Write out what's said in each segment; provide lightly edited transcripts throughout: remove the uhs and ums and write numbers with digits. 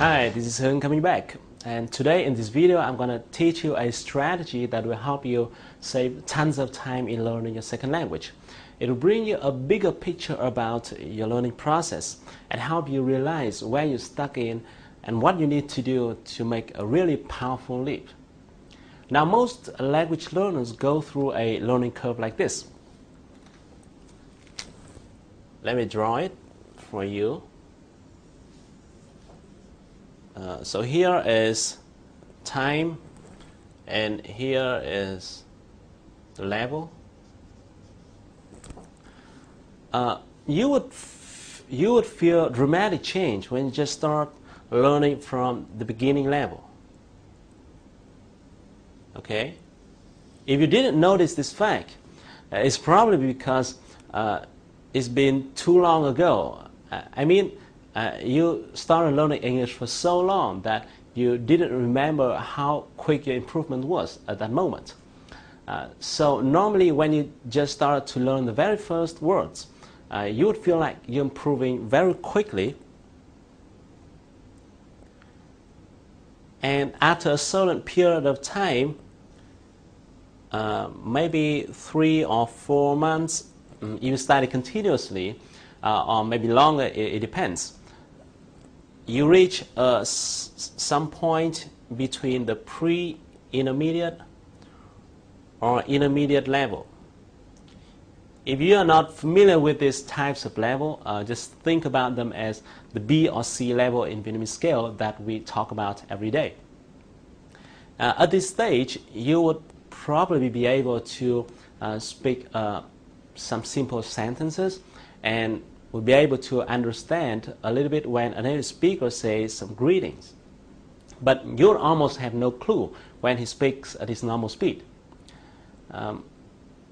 Hi, this is Hưng coming back, and today in this video I'm going to teach you a strategy that will help you save tons of time in learning your second language. It will bring you a bigger picture about your learning process and help you realize where you're stuck in and what you need to do to make a really powerful leap. Now, most language learners go through a learning curve like this. Let me draw it for you. So here is time, and here is the level. You would feel dramatic change when you just start learning from the beginning level. Okay? If you didn't notice this fact, it's probably because it's been too long ago. You started learning English for so long that you didn't remember how quick your improvement was at that moment. So normally when you just started to learn the very first words, you would feel like you're improving very quickly. And after a certain period of time, maybe 3 or 4 months, you study continuously, or maybe longer, it depends. You reach some point between the pre-intermediate or intermediate level. If you are not familiar with these types of level, just think about them as the B or C level in Vietnamese scale that we talk about every day. At this stage, you would probably be able to speak some simple sentences and will be able to understand a little bit when a native speaker says some greetings. But you'll almost have no clue when he speaks at his normal speed.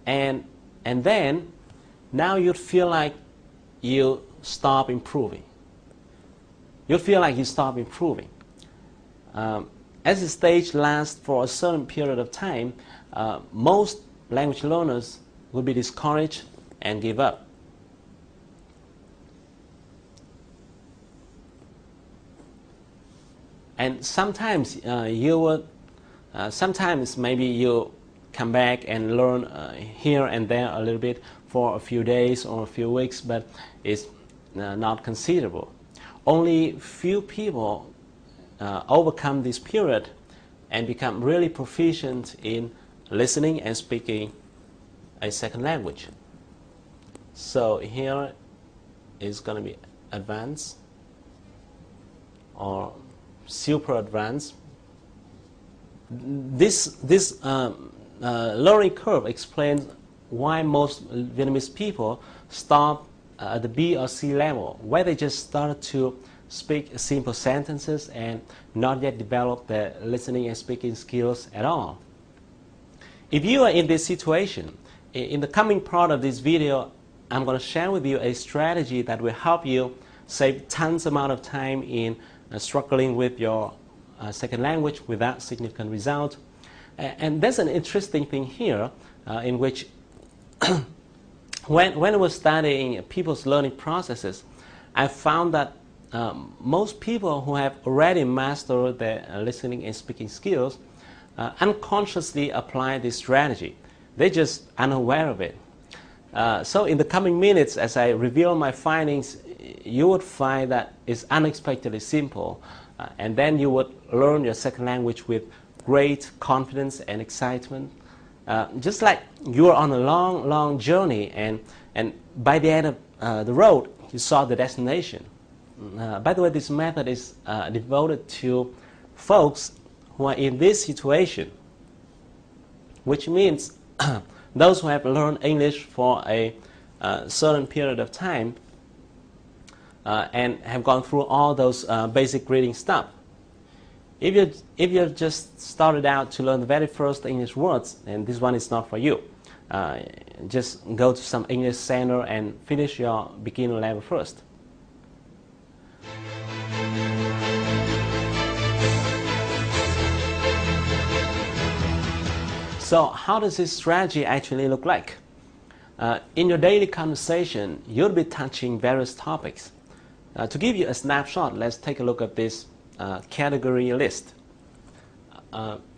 And then, now you'd feel like you stop improving. You'll feel like you stop improving. As the stage lasts for a certain period of time, most language learners will be discouraged and give up. And sometimes sometimes maybe you come back and learn here and there a little bit for a few days or a few weeks, but it's not considerable. Only few people overcome this period and become really proficient in listening and speaking a second language. So here is going to be advanced or super advanced. This learning curve explains why most Vietnamese people stop at the B or C level, where they just started to speak simple sentences and not yet develop their listening and speaking skills at all. If you are in this situation, in the coming part of this video, I'm going to share with you a strategy that will help you save tons amount of time in struggling with your second language without significant result. And there's an interesting thing here in which when I was studying people's learning processes, I found that most people who have already mastered their listening and speaking skills unconsciously apply this strategy. They're just unaware of it. So in the coming minutes, as I reveal my findings, you would find that it's unexpectedly simple, and then you would learn your second language with great confidence and excitement, just like you're on a long journey, and by the end of the road you saw the destination. By the way, this method is devoted to folks who are in this situation, which means those who have learned English for a certain period of time and have gone through all those basic reading stuff. If you just started out to learn the very first English words, then this one is not for you. Just go to some English center and finish your beginner level first. So how does this strategy actually look like? In your daily conversation, you'll be touching various topics. To give you a snapshot, let's take a look at this category list.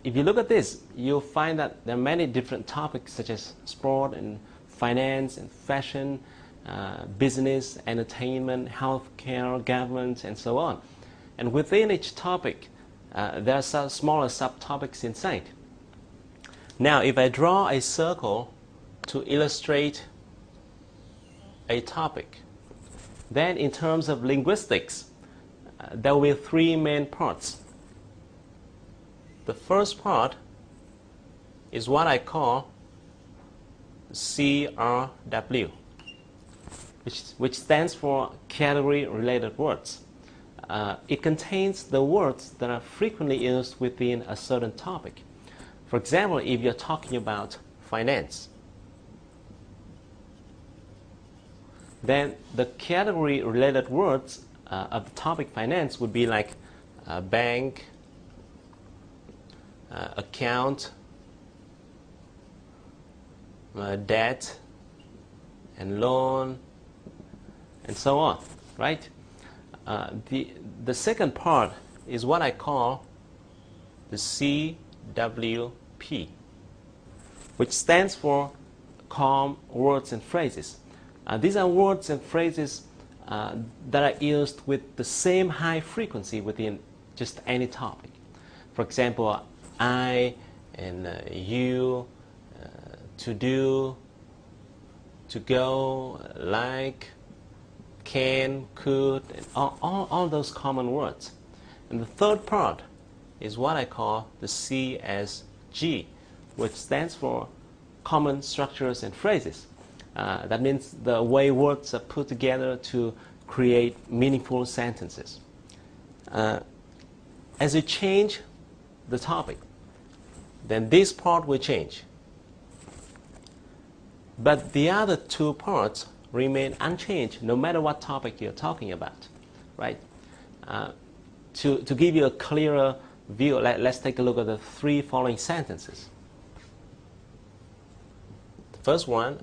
If you look at this, you'll find that there are many different topics such as sport and finance and fashion, business, entertainment, healthcare, government, and so on. And within each topic, there are some smaller subtopics inside. Now, if I draw a circle to illustrate a topic, then in terms of linguistics, there will be three main parts. The first part is what I call CRW, which stands for category-related words. It contains the words that are frequently used within a certain topic. For example, if you're talking about finance, then the category-related words of the topic finance would be like bank, account, debt, and loan, and so on, right? The second part is what I call the CWP, which stands for common words and phrases. These are words and phrases that are used with the same high frequency within just any topic. For example, I and you, to do, to go, like, can, could, and all those common words. And the third part is what I call the CSG, which stands for common structures and phrases. That means the way words are put together to create meaningful sentences. As you change the topic, then this part will change. But the other two parts remain unchanged no matter what topic you're talking about, right? To give you a clearer view, let's take a look at the three following sentences. The first one,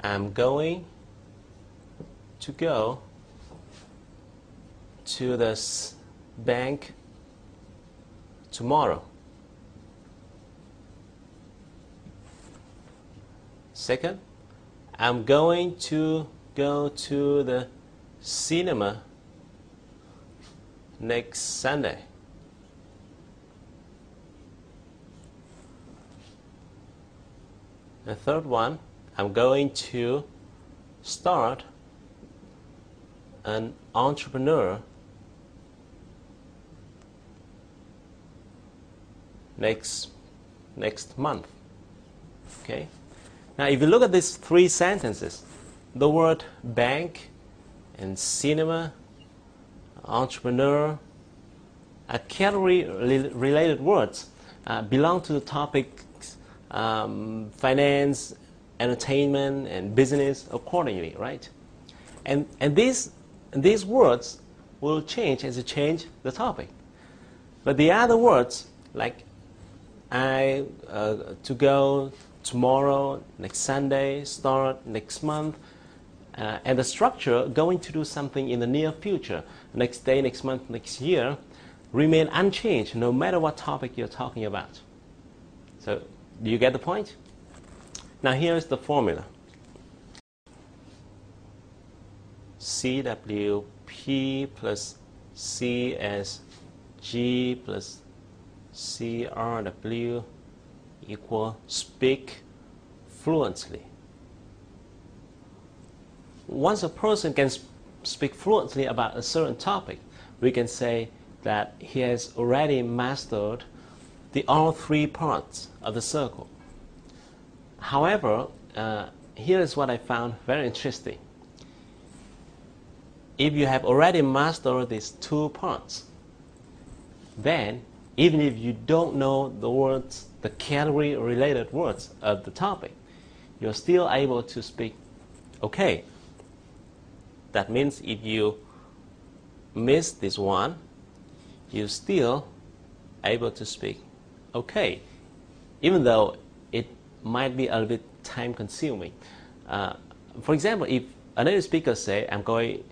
I'm going to go to the bank tomorrow. Second, I'm going to go to the cinema next Sunday. The third one, I'm going to start an entrepreneur next month. Okay. Now, if you look at these three sentences, the word bank and cinema, entrepreneur, are category-related words, belong to the topics finance, entertainment, and business accordingly, right? And these words will change as you change the topic. But the other words, like to go tomorrow, next Sunday, start next month, and the structure, going to do something in the near future, next day, next month, next year, remain unchanged no matter what topic you're talking about. So, do you get the point? Now here's the formula. CWP plus CSG plus CRW equal speak fluently. Once a person can speak fluently about a certain topic, we can say that he has already mastered all three parts of the circle. However, here is what I found very interesting. If you have already mastered these two parts, then even if you don't know the words, the category-related words of the topic, you're still able to speak okay. That means if you miss this one, you're still able to speak okay, even though it might be a little bit time-consuming. For example, if a native speaker say, I'm going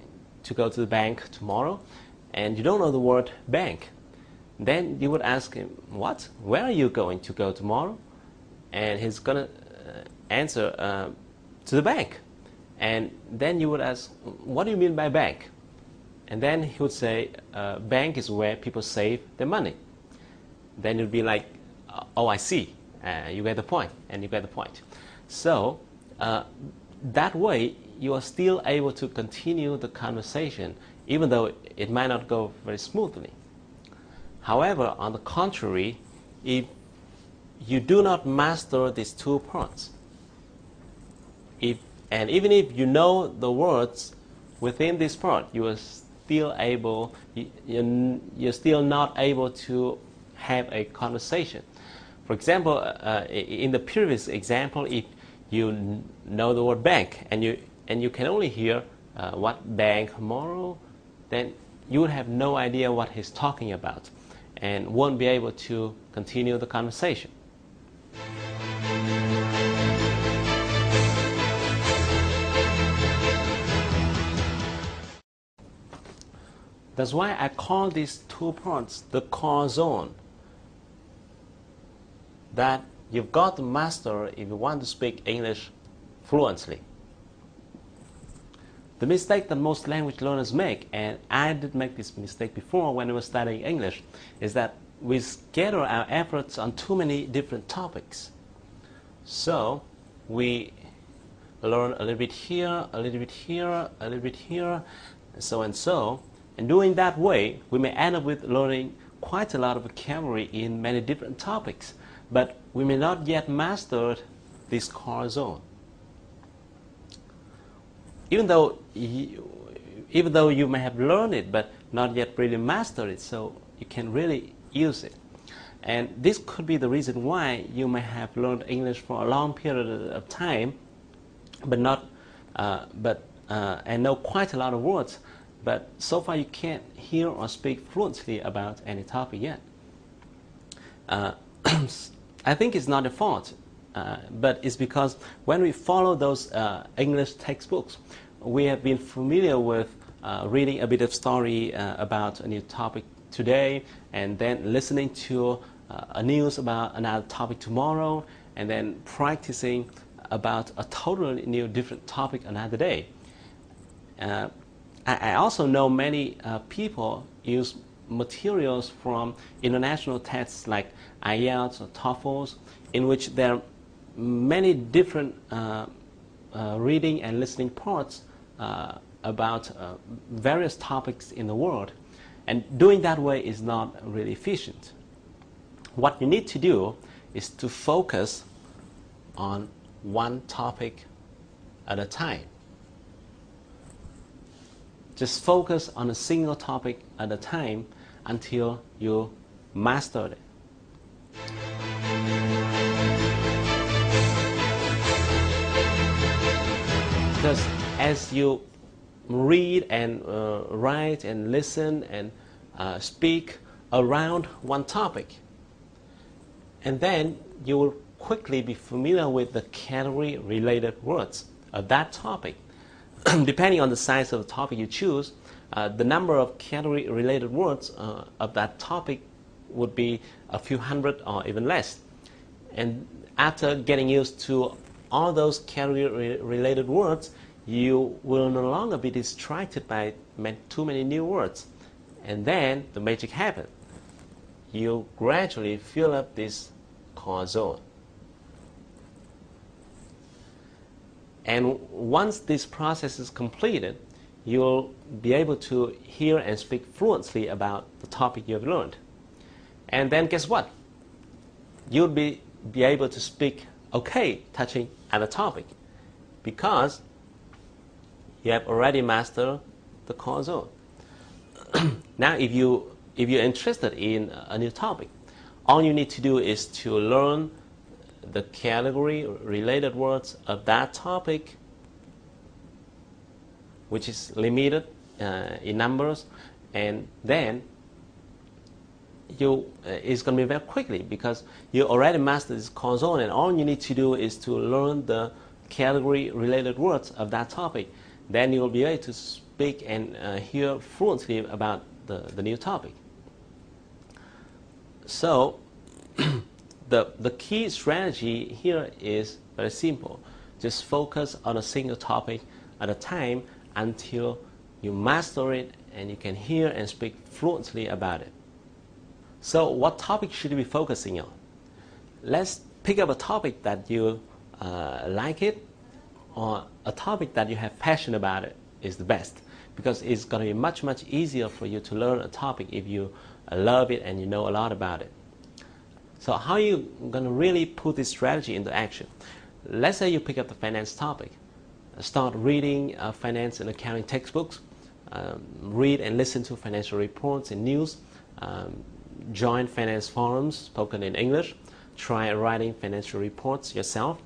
to go to the bank tomorrow, and you don't know the word bank, then you would ask him, what? Where are you going to go tomorrow? And he's going to answer, to the bank. And then you would ask, what do you mean by bank? And then he would say, bank is where people save their money. Then you'd be like, oh, I see. You get the point, and you get the point. So that way, you are still able to continue the conversation, even though it might not go very smoothly. However, on the contrary, if you do not master these two parts, and even if you know the words within this part, you are still able, you're still not able to have a conversation. For example, in the previous example, if you know the word bank and you can only hear what bank tomorrow, then you would have no idea what he's talking about and won't be able to continue the conversation. That's why I call these two parts the core zone that you've got to master if you want to speak English fluently. The mistake that most language learners make, and I did make this mistake before when I was studying English, is that we scatter our efforts on too many different topics. So we learn a little bit here, a little bit here, a little bit here, so and so. And doing that way, we may end up with learning quite a lot of vocabulary in many different topics, but we may not yet master this core zone. Even though you may have learned it, but not yet really mastered it, so you can really use it. And this could be the reason why you may have learned English for a long period of time, but and know quite a lot of words, but so far you can't hear or speak fluently about any topic yet. I think it's not a fault, but it's because when we follow those English textbooks, we have been familiar with reading a bit of story about a new topic today, and then listening to a news about another topic tomorrow, and then practicing about a totally new different topic another day. I also know many people use materials from international tests like IELTS or TOEFL, in which there are many different reading and listening parts about various topics in the world. And doing that way is not really efficient. What you need to do is to focus on one topic at a time. Just focus on a single topic at a time until you master it. Because as you read and write and listen and speak around one topic, and then you will quickly be familiar with the category-related words of that topic. Depending on the size of the topic you choose, the number of category-related words of that topic would be a few hundred or even less. And after getting used to all those category-related words, you will no longer be distracted by too many new words. And then the magic happens. You gradually fill up this core zone. And once this process is completed, you'll be able to hear and speak fluently about the topic you have learned. And then guess what? You'll be able to speak okay touching other topic, because you have already mastered the core zone. Now, if you're interested in a new topic, all you need to do is to learn the category-related words of that topic, which is limited in numbers, and then it's going to be very quickly, because you already mastered this core zone, and all you need to do is to learn the category-related words of that topic. Then you will be able to speak and hear fluently about the new topic. So the key strategy here is very simple. Just focus on a single topic at a time until you master it and you can hear and speak fluently about it. So what topic should you be focusing on? Let's pick up a topic that you like it, or a topic that you have passion about it is the best, because it's going to be much easier for you to learn a topic if you love it and you know a lot about it. So how are you going to really put this strategy into action? Let's say you pick up the finance topic. Start reading finance and accounting textbooks. Read and listen to financial reports and news. Join finance forums spoken in English. Try writing financial reports yourself.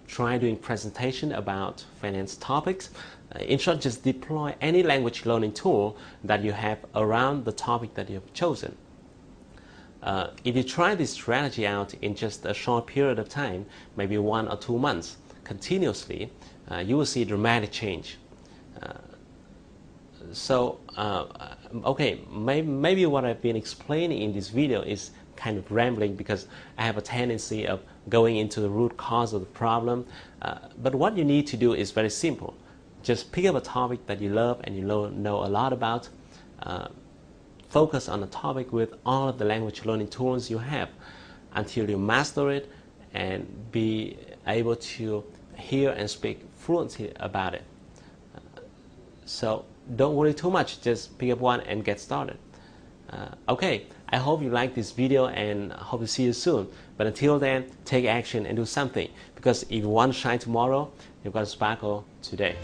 Try doing presentation about finance topics. In short, just deploy any language learning tool that you have around the topic that you have chosen. If you try this strategy out in just a short period of time, maybe 1 or 2 months, continuously, you will see a dramatic change. Okay, maybe what I've been explaining in this video is kind of rambling because I have a tendency of going into the root cause of the problem. But what you need to do is very simple. Just pick up a topic that you love and you know a lot about. Focus on the topic with all of the language learning tools you have until you master it and be able to hear and speak fluently about it. So don't worry too much, just pick up one and get started. Okay, I hope you like this video and hope to see you soon. But until then, take action and do something, because if you want to shine tomorrow, you've got to sparkle today.